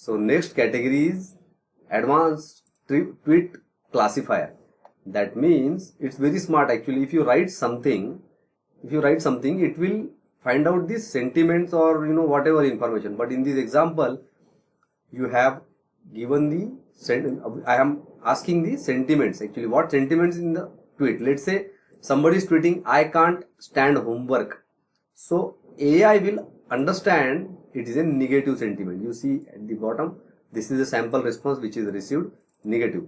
So next category is advanced tweet classifier. That means it's very smart actually. If you write something, it will find out the sentiments or whatever information. But in this example, you have given the I am asking the sentiments actually. What sentiments in the tweet? Let's say somebody is tweeting, I can't stand homework. So AI will understand it is a negative sentiment. You see at the bottom, this is a sample response which is received negative.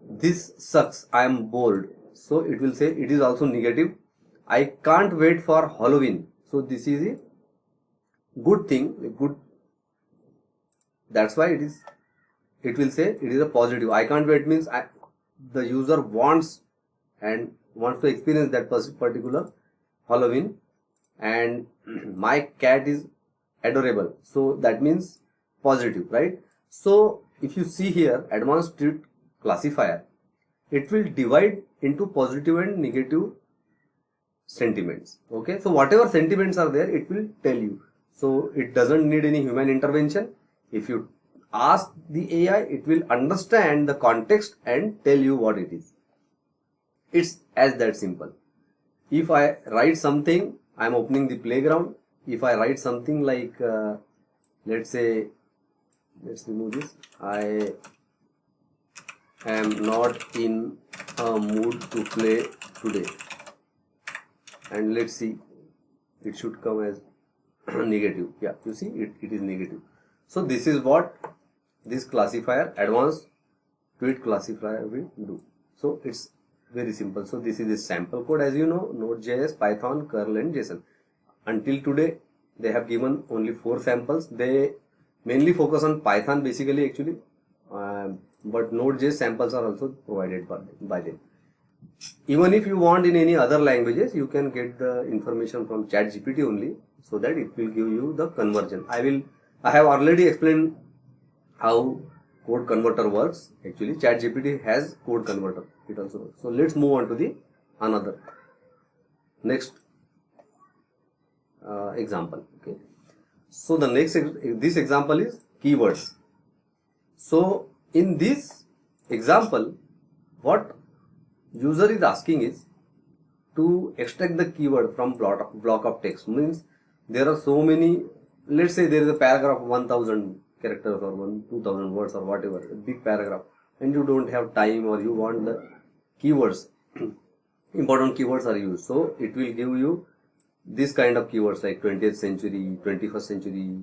This sucks, I am bored. So it will say it is also negative. I can't wait for Halloween. So this is a good thing, that's why it will say it is a positive. I can't wait means the user wants to experience that particular Halloween, and my cat is adorable. So that means positive, right? So if you see here, advanced tweet classifier, it will divide into positive and negative sentiments. Okay, so whatever sentiments are there, it will tell you. So it doesn't need any human intervention. If you ask the AI, it will understand the context and tell you what it is. It's as that simple. If I write something, I am opening the playground. If I write something like, let's remove this. I am not in a mood to play today. And let's see, it should come as negative. Yeah, you see, it is negative. So this is what this classifier, advanced tweet classifier, will do. So it's very simple. So this is the sample code, as you know, Node.js, Python, curl and JSON. Until today, they have given only 4 samples. They mainly focus on Python basically actually, but Node.js samples are also provided by them. Even if you want in any other languages, you can get the information from ChatGPT only, so that it will give you the conversion. I have already explained how code converter works. Actually, ChatGPT has code converter. It also works. So let's move on to the another next example. Okay. So the next this example is keywords. So in this example, what user is asking is to extract the keyword from block of text. Means there are so many. Let's say there is a paragraph of 1000 characters or 2000 words or whatever, a big paragraph, and you don't have time or you want the keywords, important keywords are used. So it will give you this kind of keywords like 20th century, 21st century,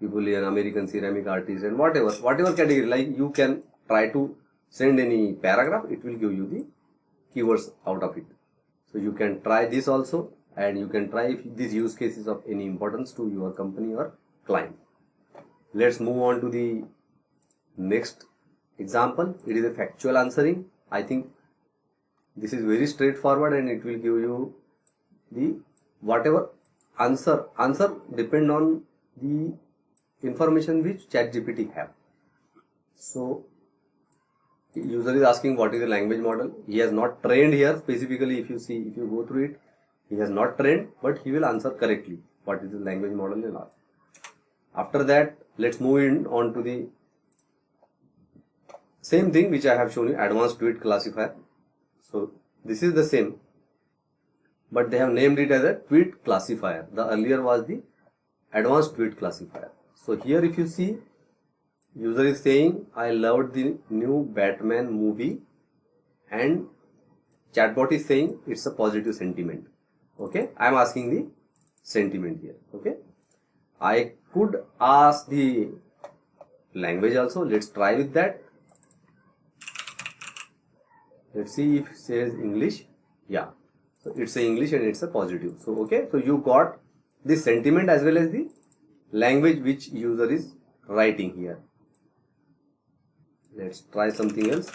Napoleon, American ceramic artist, and whatever category. Like you can try to send any paragraph, it will give you the keywords out of it. So you can try this also, and you can try if this use case is of any importance to your company or client. Let's move on to the next example. It is a factual answering. I think this is very straightforward, and it will give you the whatever answer depend on the information which ChatGPT have. So user is asking what is the language model. He has not trained here specifically. If you go through it, he has not trained, but he will answer correctly what is the language model and all. After that, let's move on to the same thing which I have shown you, advanced tweet classifier. So this is the same, but they have named it as a tweet classifier. The earlier was the advanced tweet classifier. So here if you see, user is saying I loved the new Batman movie, and chatbot is saying it's a positive sentiment. Okay, I am asking the sentiment here. Okay, I could ask the language also. Let's try with that. Let's see if it says English. Yeah, so it's a English and it's a positive. So okay, so you got the sentiment as well as the language which user is writing here. Let's try something else.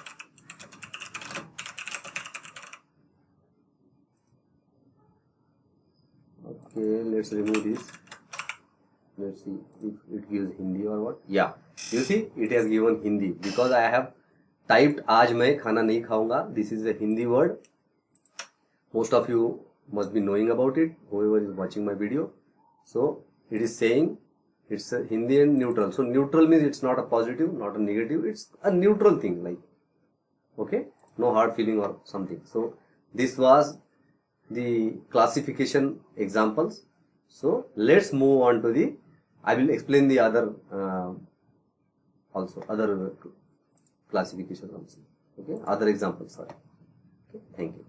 Okay, let's remove this. Let's see if it gives Hindi or what. Yeah, you see it has given Hindi because I have typed आज मैं खाना नहीं खाऊंगा. This is a Hindi word. Most of you must be knowing about it, whoever is watching my video. So it is saying It's a Hindi and neutral. So neutral means it's not a positive, not a negative. It's a neutral thing, like, okay, no hard feeling or something. So this was the classification examples. So let's move on to the, I will explain the other also other classification also. Okay, other examples. Sorry. Okay, thank you.